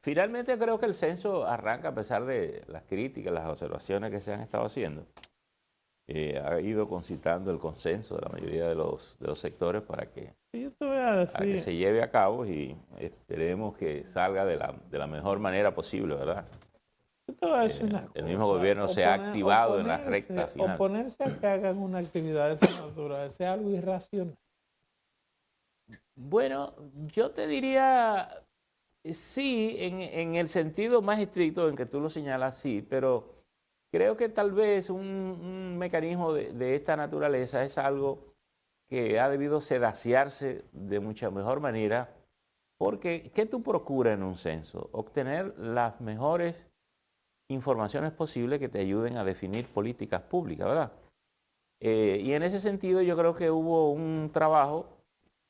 Finalmente creo que el censo arranca a pesar de las críticas, las observaciones que se han estado haciendo. Ha ido concitando el consenso de la mayoría de los sectores Yo te voy a para que decir, se lleve a cabo y esperemos que salga de la mejor manera posible, ¿verdad? yo te voy a decir una El mismo cosa. gobierno se ha activado en la recta final. Oponerse a que hagan una actividad de esa naturaleza es algo irracional. Bueno, yo te diría sí, en el sentido más estricto en que tú lo señalas, sí, pero creo que tal vez un mecanismo de esta naturaleza es algo que ha debido sedaciarse de mucha mejor manera, porque ¿qué tú procuras en un censo? Obtener las mejores informaciones posibles que te ayuden a definir políticas públicas, ¿verdad? Y en ese sentido yo creo que hubo un trabajo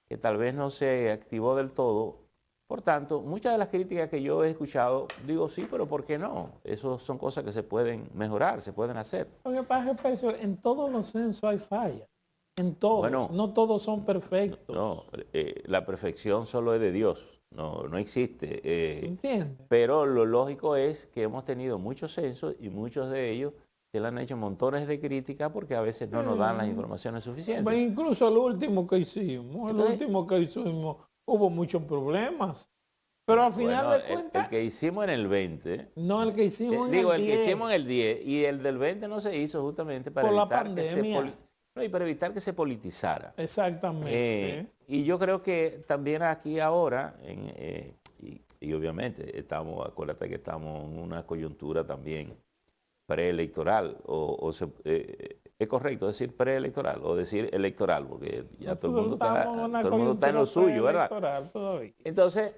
que tal vez no se activó del todo. Por tanto, muchas de las críticas que yo he escuchado, digo sí, pero ¿por qué no? Eso son cosas que se pueden mejorar, se pueden hacer. Lo que pasa es que Percio, en todos los censos hay fallas. En todos. Bueno, No todos son perfectos. no, la perfección solo es de Dios, no existe. ¿Entiendes? Pero lo lógico es que hemos tenido muchos censos y muchos de ellos se le han hecho montones de críticas porque a veces no nos dan las informaciones suficientes. Incluso el Entonces, último que hicimos, hubo muchos problemas. Pero al final bueno, de el cuentas, que hicimos en el 20, no el que hicimos en digo, el el que 10, hicimos en el 10 y el del 20 no se hizo justamente para por la evitar que pandemia. no, y para evitar que se politizara. Exactamente. Y yo creo que también aquí ahora, y obviamente acuérdate que estamos en una coyuntura también preelectoral, es correcto decir preelectoral o decir electoral, porque ya Nosotros estamos en una todo el mundo está en lo coyuntura suyo, ¿verdad? preelectoral todavía. Entonces,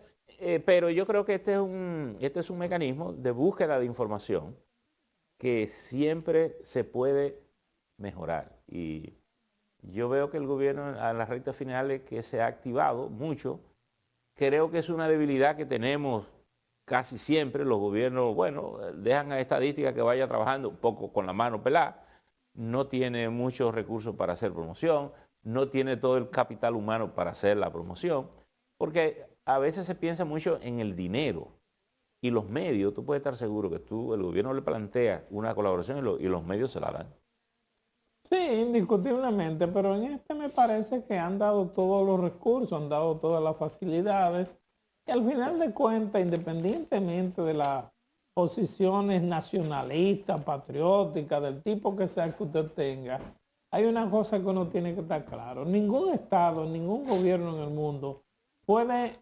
pero yo creo que este es un mecanismo de búsqueda de información que siempre se puede mejorar. Y yo veo que el gobierno a las rectas finales que se ha activado mucho, creo que es una debilidad que tenemos casi siempre. Los gobiernos, bueno, dejan a estadística que vaya trabajando un poco con la mano pelada, no tiene muchos recursos para hacer promoción, no tiene todo el capital humano para hacer la promoción, porque a veces se piensa mucho en el dinero y los medios. Tú puedes estar seguro que el gobierno le plantea una colaboración y los medios se la dan. Sí, indiscutiblemente, pero en este me parece que han dado todos los recursos, han dado todas las facilidades. Y al final de cuentas, independientemente de las posiciones nacionalistas, patrióticas, del tipo que sea que usted tenga, hay una cosa que uno tiene que estar claro. Ningún Estado, ningún gobierno en el mundo puede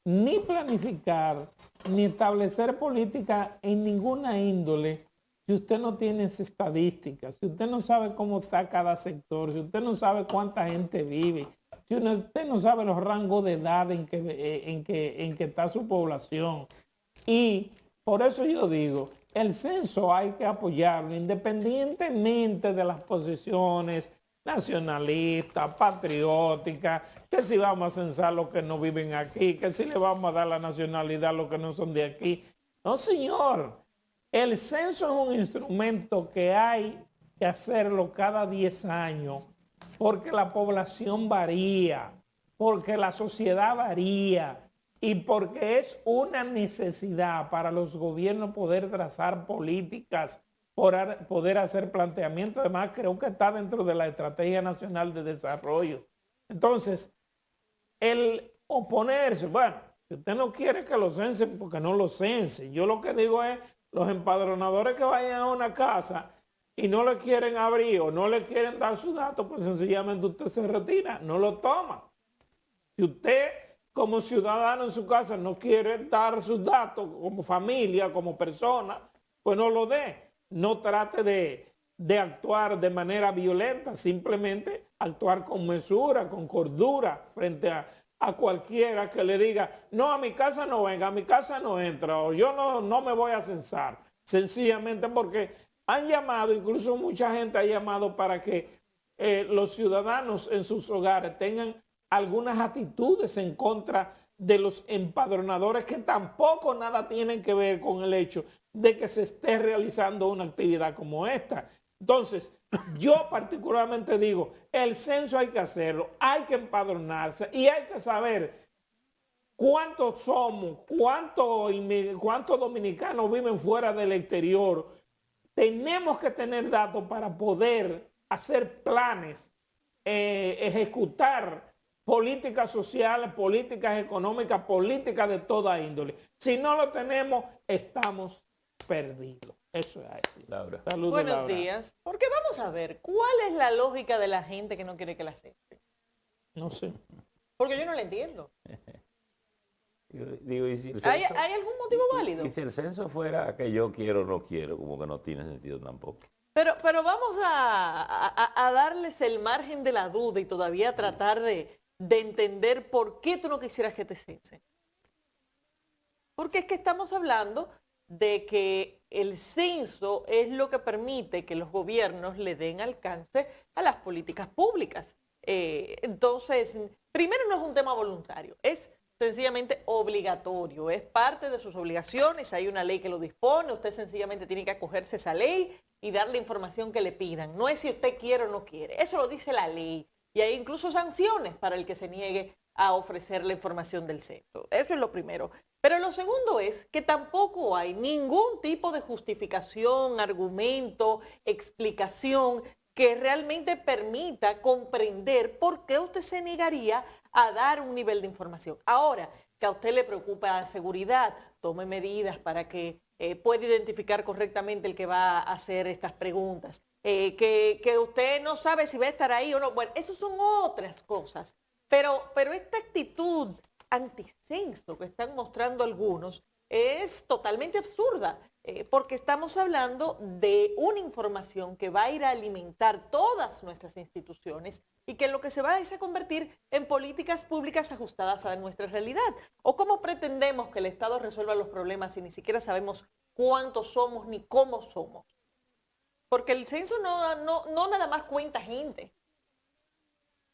ni planificar, ni establecer política en ninguna índole si usted no tiene esas estadísticas, si usted no sabe cómo está cada sector, si usted no sabe cuánta gente vive, si usted no sabe los rangos de edad en que está su población. Y por eso yo digo, el censo hay que apoyarlo independientemente de las posiciones nacionalistas, patrióticas, que si vamos a censar los que no viven aquí, que si le vamos a dar la nacionalidad a los que no son de aquí. No, señor. El censo es un instrumento que hay que hacerlo cada 10 años porque la población varía, porque la sociedad varía y porque es una necesidad para los gobiernos poder trazar políticas, poder hacer planteamientos. Además, creo que está dentro de la Estrategia Nacional de Desarrollo. Entonces, el oponerse, bueno, si usted no quiere que lo censen, porque no lo cense. Yo lo que digo es, los empadronadores que vayan a una casa y no le quieren abrir o no le quieren dar sus datos, pues sencillamente usted se retira, no lo toma. Si usted como ciudadano en su casa no quiere dar sus datos como familia, como persona, pues no lo dé. No trate de actuar de manera violenta, simplemente actuar con mesura, con cordura frente a cualquiera que le diga, no, a mi casa no venga, a mi casa no entra, o yo no me voy a censar. Sencillamente porque han llamado, incluso mucha gente ha llamado para que los ciudadanos en sus hogares tengan algunas actitudes en contra de los empadronadores que tampoco nada tienen que ver con el hecho de que se esté realizando una actividad como esta. Entonces, yo particularmente digo, el censo hay que hacerlo, hay que empadronarse y hay que saber ¿Cuántos somos? ¿Cuántos dominicanos viven fuera del exterior? Tenemos que tener datos para poder hacer planes, ejecutar políticas sociales, políticas económicas, políticas de toda índole. Si no lo tenemos, estamos perdidos. Eso es así. Laura. Saludos, Buenos Laura. días. Porque vamos a ver, ¿cuál es la lógica de la gente que no quiere que la acepten? No sé. Porque yo no la entiendo. Digo, y si el ¿Hay, censo, hay algún motivo válido? y si el censo fuera que yo quiero o no quiero, como que no tiene sentido tampoco. Pero vamos a darles el margen de la duda y todavía tratar de entender por qué tú no quisieras que te censen. Porque es que estamos hablando de que el censo es lo que permite que los gobiernos le den alcance a las políticas públicas. Entonces, primero no es un tema voluntario, es sencillamente obligatorio, es parte de sus obligaciones, hay una ley que lo dispone, usted sencillamente tiene que acogerse a esa ley y dar la información que le pidan. No es si usted quiere o no quiere, eso lo dice la ley. Y hay incluso sanciones para el que se niegue a ofrecer la información del censo. Eso es lo primero. Pero lo segundo es que tampoco hay ningún tipo de justificación, argumento, explicación que realmente permita comprender por qué usted se negaría a dar un nivel de información. Ahora, que a usted le preocupa la seguridad, tome medidas para que pueda identificar correctamente el que va a hacer estas preguntas. Que usted no sabe si va a estar ahí o no. Bueno, eso son otras cosas. Pero esta actitud anticenso que están mostrando algunos es totalmente absurda, porque estamos hablando de una información que va a ir a alimentar todas nuestras instituciones y que lo que se va es a convertir en políticas públicas ajustadas a nuestra realidad. ¿O cómo pretendemos que el Estado resuelva los problemas si ni siquiera sabemos cuántos somos ni cómo somos? Porque el censo no nada más cuenta gente.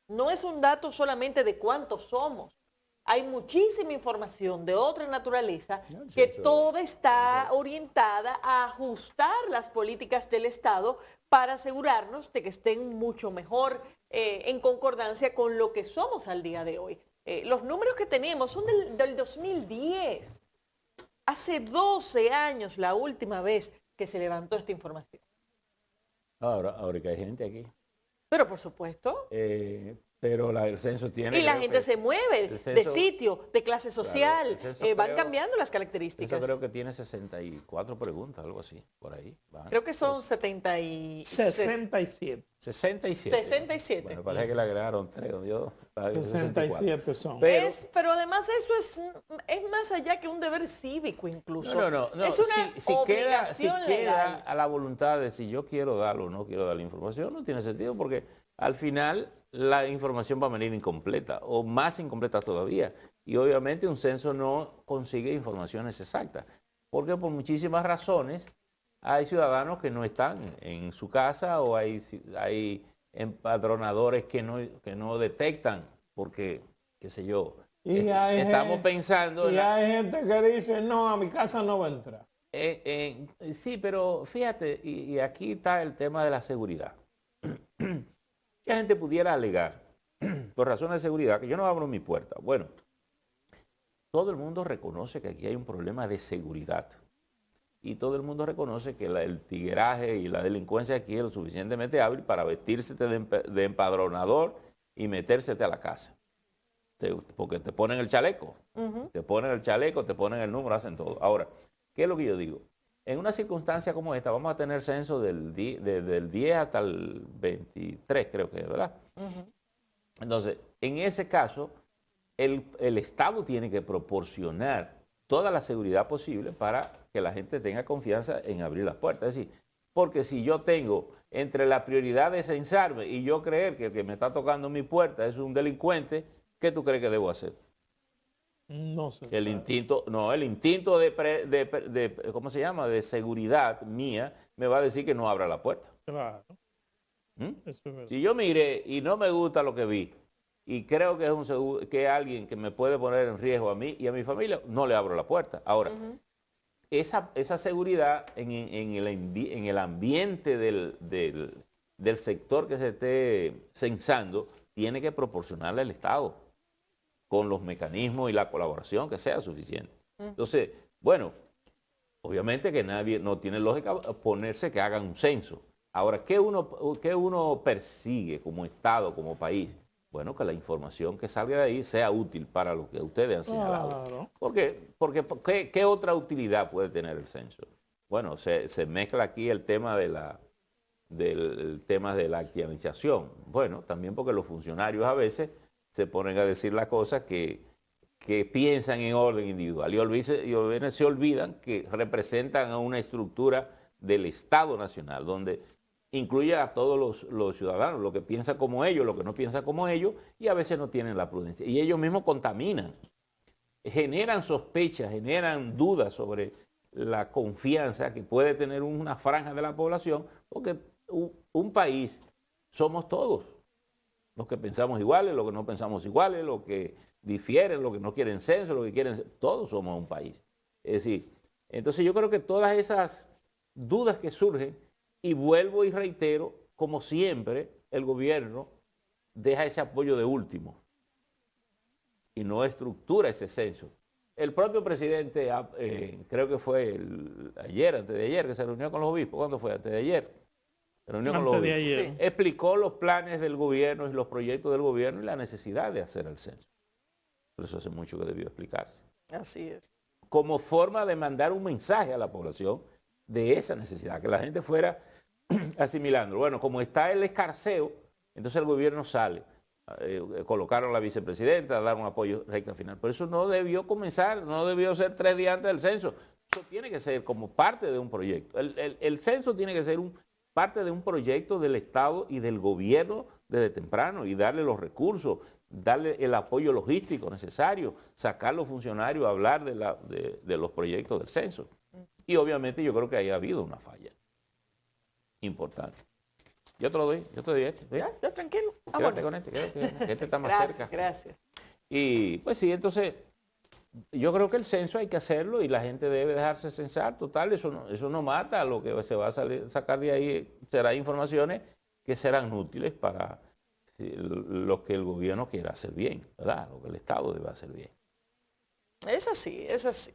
No es un dato solamente de cuántos somos. Hay muchísima información de otra naturaleza que toda está orientada a ajustar las políticas del Estado para asegurarnos de que estén mucho mejor en concordancia con lo que somos al día de hoy. Los números que tenemos son del 2010. Hace 12 años la última vez que se levantó esta información. Ahora que hay gente aquí. Pero por supuesto. Pero el censo tiene... Y la gente se mueve de sitio, de clase social, claro, van cambiando las características. Eso creo que tiene 64 preguntas, algo así, por ahí. Creo que son 67. 67. 67. Bueno, parece que le agregaron 3, yo... 67 son. Pero además eso es más allá que un deber cívico incluso. No. Es una si obligación queda legal. a la voluntad de si yo quiero darlo o no quiero dar la información, no tiene sentido porque al final la información va a venir incompleta o más incompleta todavía. Y obviamente un censo no consigue informaciones exactas, porque por muchísimas razones hay ciudadanos que no están en su casa o hay empadronadores que no detectan, porque, qué sé yo, estamos pensando... Y hay gente que dice, no, a mi casa no va a entrar. Sí, pero fíjate, y aquí está el tema de la seguridad. Que la gente pudiera alegar, por razones de seguridad, que yo no abro mi puerta. Bueno, todo el mundo reconoce que aquí hay un problema de seguridad. Y todo el mundo reconoce que el tigueraje y la delincuencia aquí es lo suficientemente hábil para vestirse de empadronador y metérsete a la casa. Porque te ponen el chaleco. Te ponen el chaleco, te ponen el número, hacen todo. Ahora, ¿qué es lo que yo digo? En una circunstancia como esta, vamos a tener censo del 10 hasta el 23, creo que es, ¿verdad? Entonces, en ese caso, el Estado tiene que proporcionar toda la seguridad posible para que la gente tenga confianza en abrir las puertas. Es decir, porque si yo tengo entre la prioridad de censarme y yo creer que el que me está tocando mi puerta es un delincuente, ¿qué tú crees que debo hacer? No sé. El instinto de ¿cómo se llama? De seguridad mía me va a decir que no abra la puerta. Claro. Eso es verdad. Si yo miré y no me gusta lo que vi y creo que es alguien que me puede poner en riesgo a mí y a mi familia, no le abro la puerta. Ahora, esa seguridad en el ambiente del sector que se esté censando tiene que proporcionarle el Estado. con los mecanismos y la colaboración que sea suficiente. Entonces, bueno, obviamente que nadie, no tiene lógica ponerse que hagan un censo. Ahora, ¿qué uno persigue como Estado, como país? Bueno, que la información que salga de ahí sea útil para lo que ustedes han señalado. Claro. Porque ¿qué otra utilidad puede tener el censo? Bueno, se mezcla aquí el tema del tema de la activización. Bueno, también porque los funcionarios a veces se ponen a decir las cosas que piensan en orden individual y se olvidan que representan a una estructura del Estado Nacional, donde incluye a todos los ciudadanos, lo que piensa como ellos, lo que no piensa como ellos, y a veces no tienen la prudencia. Y ellos mismos contaminan, generan sospechas, generan dudas sobre la confianza que puede tener una franja de la población, porque un país somos todos, los que pensamos iguales, los que no pensamos iguales, los que difieren, los que no quieren censo, los que quieren censo, todos somos un país. Es decir, entonces yo creo que todas esas dudas que surgen, y vuelvo y reitero, como siempre, el gobierno deja ese apoyo de último y no estructura ese censo. El propio presidente, creo que fue ayer, antes de ayer, que se reunió con los obispos. ¿Cuándo fue? Antes de ayer. Se reunió con los Antes de obispos. ayer. Sí. Explicó los planes del gobierno y los proyectos del gobierno y la necesidad de hacer el censo. Por eso hace mucho que debió explicarse. Así es. Como forma de mandar un mensaje a la población de esa necesidad, que la gente fuera asimilando. Bueno, como está el escarceo, entonces el gobierno sale. Colocaron a la vicepresidenta, dar un apoyo recta final. Pero eso no debió comenzar, no debió ser 3 días antes del censo. Eso tiene que ser como parte de un proyecto. El censo tiene que ser parte de un proyecto del Estado y del gobierno desde temprano y darle los recursos, darle el apoyo logístico necesario, sacar los funcionarios a hablar de los proyectos del censo. Y obviamente yo creo que ahí ha habido una falla importante. Yo te lo doy, yo te doy este. Ya, tranquilo. Quédate con este, quédate con este. Este está más Gracias, cerca. gracias. Y pues sí, entonces yo creo que el censo hay que hacerlo y la gente debe dejarse censar. Total, eso no mata. Lo que se va a sacar de ahí será informaciones que serán útiles para lo que el gobierno quiera hacer bien, ¿verdad? Lo que el Estado debe hacer bien. Es así, es así.